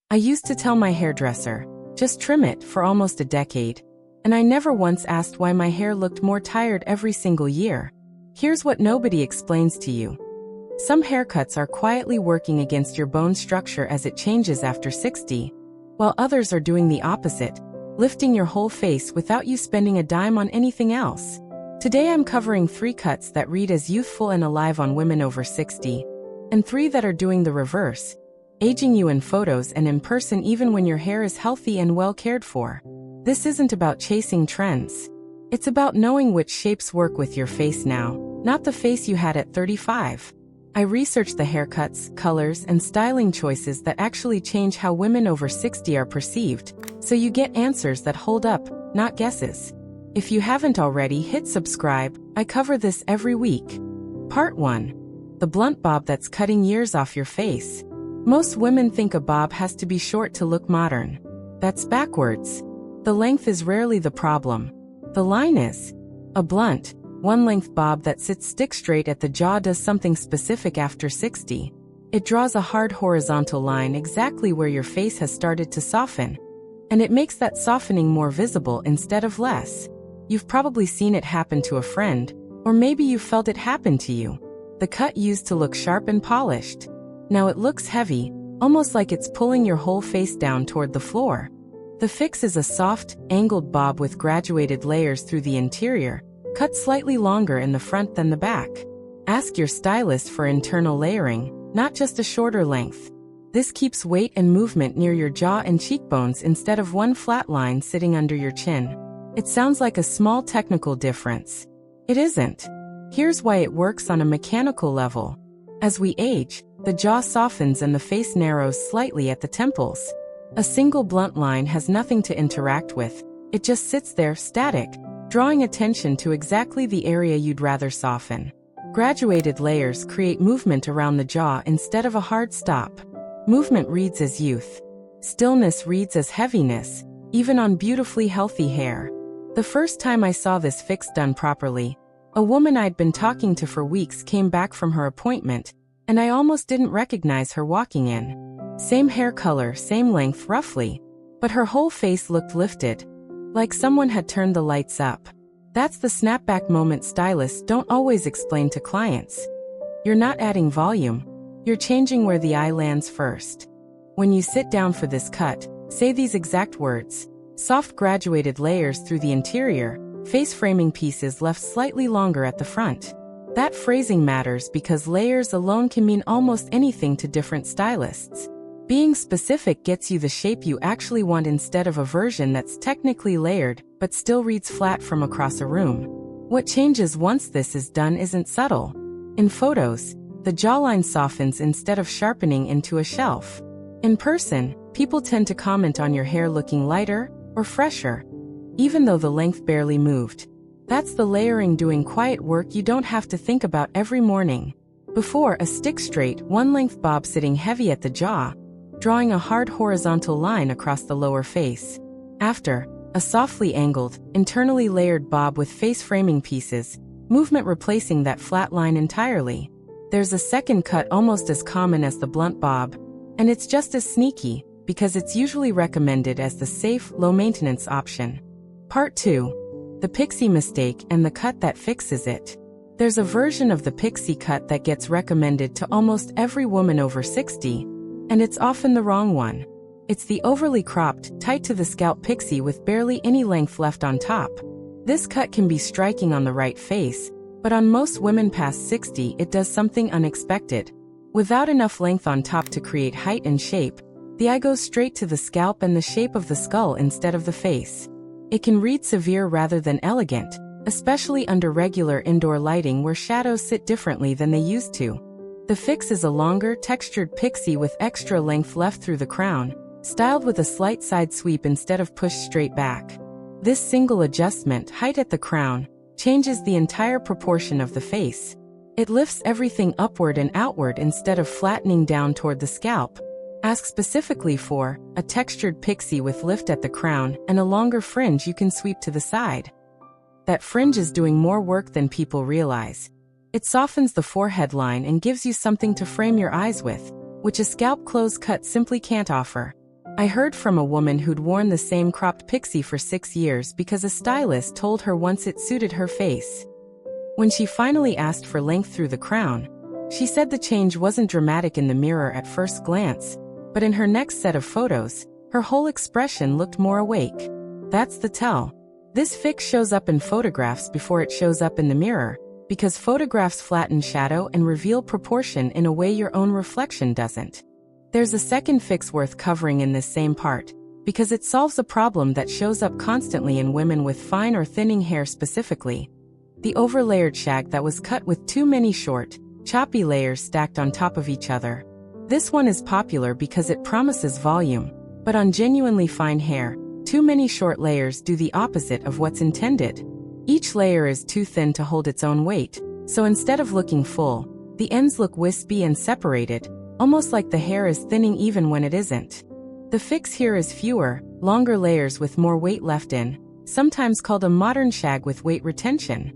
I used to tell my hairdresser, just trim it, for almost a decade, and I never once asked why my hair looked more tired every single year. Here's what nobody explains to you. Some haircuts are quietly working against your bone structure as it changes after 60, while others are doing the opposite, lifting your whole face without you spending a dime on anything else. Today I'm covering 3 cuts that read as youthful and alive on women over 60, and 3 that are doing the reverse, aging you in photos and in person even when your hair is healthy and well cared for. This isn't about chasing trends. It's about knowing which shapes work with your face now, not the face you had at 35. I researched the haircuts, colors, and styling choices that actually change how women over 60 are perceived, so you get answers that hold up, not guesses. If you haven't already, hit subscribe. I cover this every week. Part 1. The blunt bob that's cutting years off your face. Most women think a bob has to be short to look modern. That's backwards. The length is rarely the problem. The line is. A blunt, one-length bob that sits stick straight at the jaw does something specific after 60. It draws a hard horizontal line exactly where your face has started to soften. And it makes that softening more visible instead of less. You've probably seen it happen to a friend, or maybe you felt it happen to you. The cut used to look sharp and polished. Now it looks heavy, almost like it's pulling your whole face down toward the floor. The fix is a soft, angled bob with graduated layers through the interior, cut slightly longer in the front than the back. Ask your stylist for internal layering, not just a shorter length. This keeps weight and movement near your jaw and cheekbones instead of one flat line sitting under your chin. It sounds like a small technical difference. It isn't. Here's why it works on a mechanical level. As we age, the jaw softens and the face narrows slightly at the temples. A single blunt line has nothing to interact with. It just sits there, static, drawing attention to exactly the area you'd rather soften. Graduated layers create movement around the jaw instead of a hard stop. Movement reads as youth. Stillness reads as heaviness, even on beautifully healthy hair. The first time I saw this fix done properly, a woman I'd been talking to for weeks came back from her appointment, and I almost didn't recognize her walking in. Same hair color, same length roughly, but her whole face looked lifted, like someone had turned the lights up. That's the snapback moment stylists don't always explain to clients. You're not adding volume, you're changing where the eye lands first. When you sit down for this cut, say these exact words: soft graduated layers through the interior, face-framing pieces left slightly longer at the front. That phrasing matters because layers alone can mean almost anything to different stylists. Being specific gets you the shape you actually want instead of a version that's technically layered but still reads flat from across a room. What changes once this is done isn't subtle. In photos, the jawline softens instead of sharpening into a shelf. In person, people tend to comment on your hair looking lighter or fresher, even though the length barely moved. That's the layering doing quiet work you don't have to think about every morning. Before, a stick straight, one-length bob sitting heavy at the jaw, drawing a hard horizontal line across the lower face. After, a softly angled, internally layered bob with face-framing pieces, movement replacing that flat line entirely. There's a second cut almost as common as the blunt bob, and it's just as sneaky, because it's usually recommended as the safe, low-maintenance option. Part 2. The pixie mistake and the cut that fixes it. There's a version of the pixie cut that gets recommended to almost every woman over 60, and it's often the wrong one. It's the overly cropped, tight to the scalp pixie with barely any length left on top. This cut can be striking on the right face, but on most women past 60 it does something unexpected. Without enough length on top to create height and shape, the eye goes straight to the scalp and the shape of the skull instead of the face. It can read severe rather than elegant, especially under regular indoor lighting where shadows sit differently than they used to. The fix is a longer, textured pixie with extra length left through the crown, styled with a slight side sweep instead of pushed straight back. This single adjustment, height at the crown, changes the entire proportion of the face. It lifts everything upward and outward instead of flattening down toward the scalp. Ask specifically for a textured pixie with lift at the crown and a longer fringe you can sweep to the side. That fringe is doing more work than people realize. It softens the forehead line and gives you something to frame your eyes with, which a scalp close cut simply can't offer. I heard from a woman who'd worn the same cropped pixie for 6 years because a stylist told her once it suited her face. When she finally asked for length through the crown, she said the change wasn't dramatic in the mirror at first glance, but in her next set of photos, her whole expression looked more awake. That's the tell. This fix shows up in photographs before it shows up in the mirror, because photographs flatten shadow and reveal proportion in a way your own reflection doesn't. There's a second fix worth covering in this same part, because it solves a problem that shows up constantly in women with fine or thinning hair specifically. The overlayered shag that was cut with too many short, choppy layers stacked on top of each other. This one is popular because it promises volume, but on genuinely fine hair, too many short layers do the opposite of what's intended. Each layer is too thin to hold its own weight, so instead of looking full, the ends look wispy and separated, almost like the hair is thinning even when it isn't. The fix here is fewer, longer layers with more weight left in, sometimes called a modern shag with weight retention.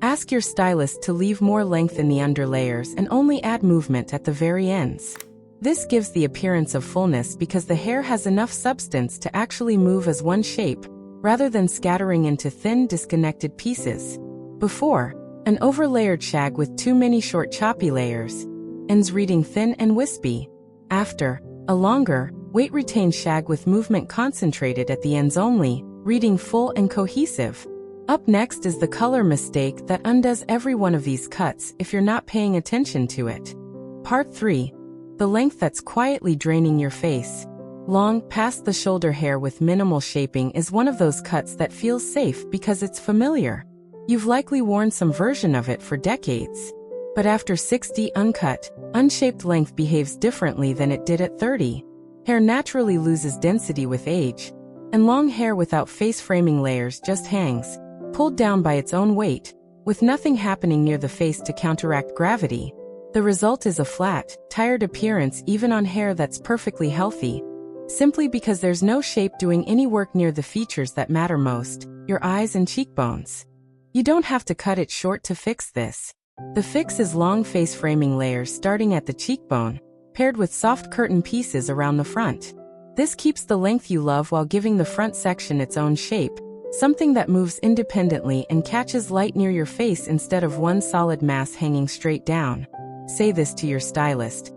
Ask your stylist to leave more length in the underlayers and only add movement at the very ends. This gives the appearance of fullness because the hair has enough substance to actually move as one shape, rather than scattering into thin, disconnected pieces. Before, an overlayered shag with too many short choppy layers, ends reading thin and wispy. After, a longer, weight-retained shag with movement concentrated at the ends only, reading full and cohesive. Up next is the color mistake that undoes every one of these cuts if you're not paying attention to it. Part 3. The length that's quietly draining your face. Long, past the shoulder hair with minimal shaping is one of those cuts that feels safe because it's familiar. You've likely worn some version of it for decades. But after 60, uncut, unshaped length behaves differently than it did at 30. Hair naturally loses density with age, and long hair without face-framing layers just hangs, pulled down by its own weight, with nothing happening near the face to counteract gravity. The result is a flat, tired appearance even on hair that's perfectly healthy, simply because there's no shape doing any work near the features that matter most, your eyes and cheekbones. You don't have to cut it short to fix this. The fix is long face-framing layers starting at the cheekbone, paired with soft curtain pieces around the front. This keeps the length you love while giving the front section its own shape, something that moves independently and catches light near your face instead of one solid mass hanging straight down. Say this to your stylist.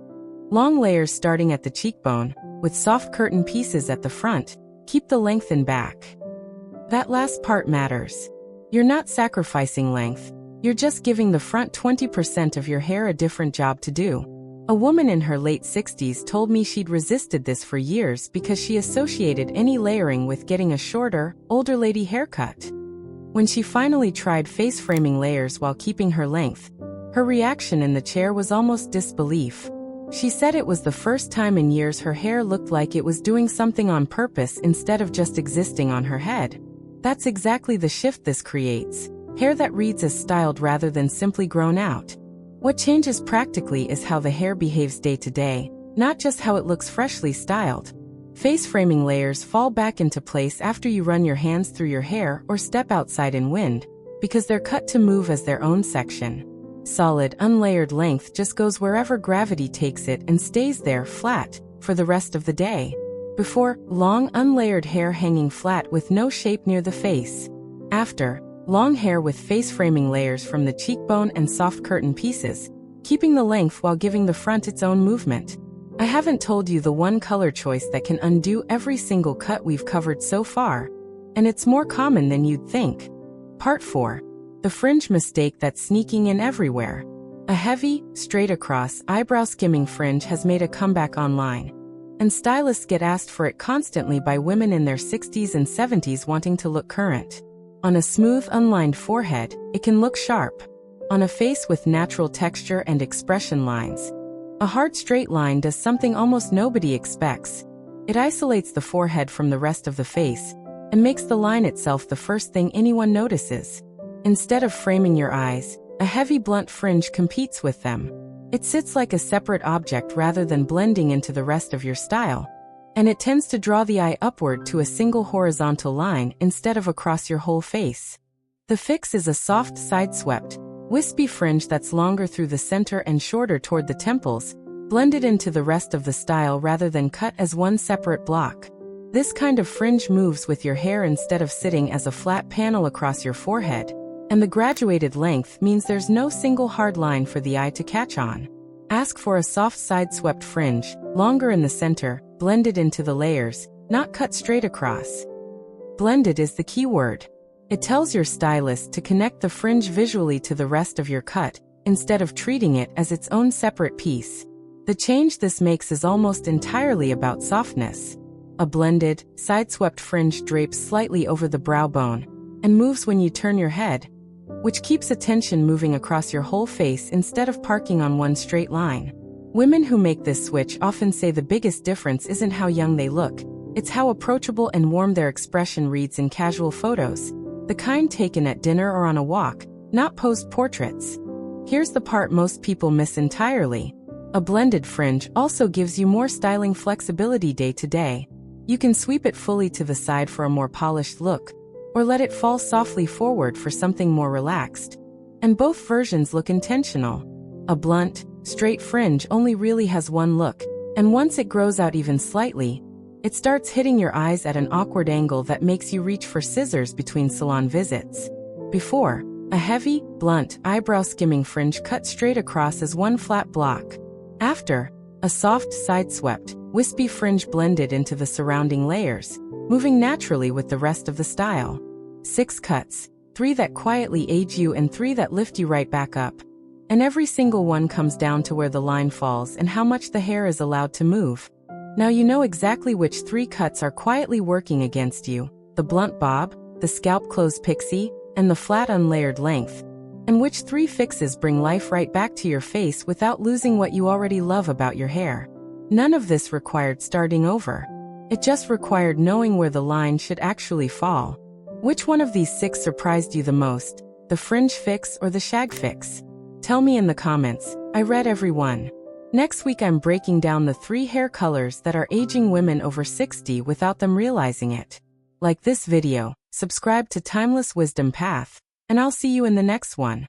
Long layers starting at the cheekbone, with soft curtain pieces at the front, keep the length in back. That last part matters. You're not sacrificing length, you're just giving the front 20% of your hair a different job to do. A woman in her late 60s told me she'd resisted this for years because she associated any layering with getting a shorter, older lady haircut. When she finally tried face-framing layers while keeping her length, her reaction in the chair was almost disbelief. She said it was the first time in years her hair looked like it was doing something on purpose instead of just existing on her head. That's exactly the shift this creates. Hair that reads as styled rather than simply grown out. What changes practically is how the hair behaves day to day, not just how it looks freshly styled. Face-framing layers fall back into place after you run your hands through your hair or step outside in wind, because they're cut to move as their own section. Solid, unlayered length just goes wherever gravity takes it and stays there, flat, for the rest of the day. Before, long, unlayered hair hanging flat with no shape near the face. After, long hair with face-framing layers from the cheekbone and soft curtain pieces, keeping the length while giving the front its own movement. I haven't told you the one color choice that can undo every single cut we've covered so far, and it's more common than you'd think. Part 4. The fringe mistake that's sneaking in everywhere. A heavy, straight-across, eyebrow-skimming fringe has made a comeback online, and stylists get asked for it constantly by women in their 60s and 70s wanting to look current. On a smooth, unlined forehead, it can look sharp. On a face with natural texture and expression lines, a hard straight line does something almost nobody expects. It isolates the forehead from the rest of the face, and makes the line itself the first thing anyone notices. Instead of framing your eyes, a heavy blunt fringe competes with them. It sits like a separate object rather than blending into the rest of your style, and it tends to draw the eye upward to a single horizontal line instead of across your whole face. The fix is a soft, side-swept, wispy fringe that's longer through the center and shorter toward the temples, Blend it into the rest of the style rather than cut as one separate block. This kind of fringe moves with your hair instead of sitting as a flat panel across your forehead, and the graduated length means there's no single hard line for the eye to catch on. Ask for a soft side-swept fringe, longer in the center, blended into the layers, not cut straight across. Blended is the key word. It tells your stylist to connect the fringe visually to the rest of your cut, instead of treating it as its own separate piece. The change this makes is almost entirely about softness. A blended, side-swept fringe drapes slightly over the brow bone, and moves when you turn your head, which keeps attention moving across your whole face instead of parking on one straight line. Women who make this switch often say the biggest difference isn't how young they look, it's how approachable and warm their expression reads in casual photos, the kind taken at dinner or on a walk, not posed portraits. Here's the part most people miss entirely. A blended fringe also gives you more styling flexibility day to day. You can sweep it fully to the side for a more polished look, or let it fall softly forward for something more relaxed. And both versions look intentional. A blunt, straight fringe only really has one look, and once it grows out even slightly, it starts hitting your eyes at an awkward angle that makes you reach for scissors between salon visits. Before, a heavy, blunt, eyebrow-skimming fringe cut straight across as one flat block. After, a soft, side-swept, wispy fringe blended into the surrounding layers, moving naturally with the rest of the style. 6 cuts, 3 that quietly age you and 3 that lift you right back up. And every single one comes down to where the line falls and how much the hair is allowed to move. Now you know exactly which 3 cuts are quietly working against you: the blunt bob, the scalp close pixie, and the flat unlayered length. And which 3 fixes bring life right back to your face without losing what you already love about your hair. None of this required starting over. It just required knowing where the line should actually fall. Which one of these 6 surprised you the most? The fringe fix or the shag fix? Tell me in the comments. I read every one. Next week I'm breaking down the 3 hair colors that are aging women over 60 without them realizing it. Like this video, subscribe to Timeless Wisdom Path, and I'll see you in the next one.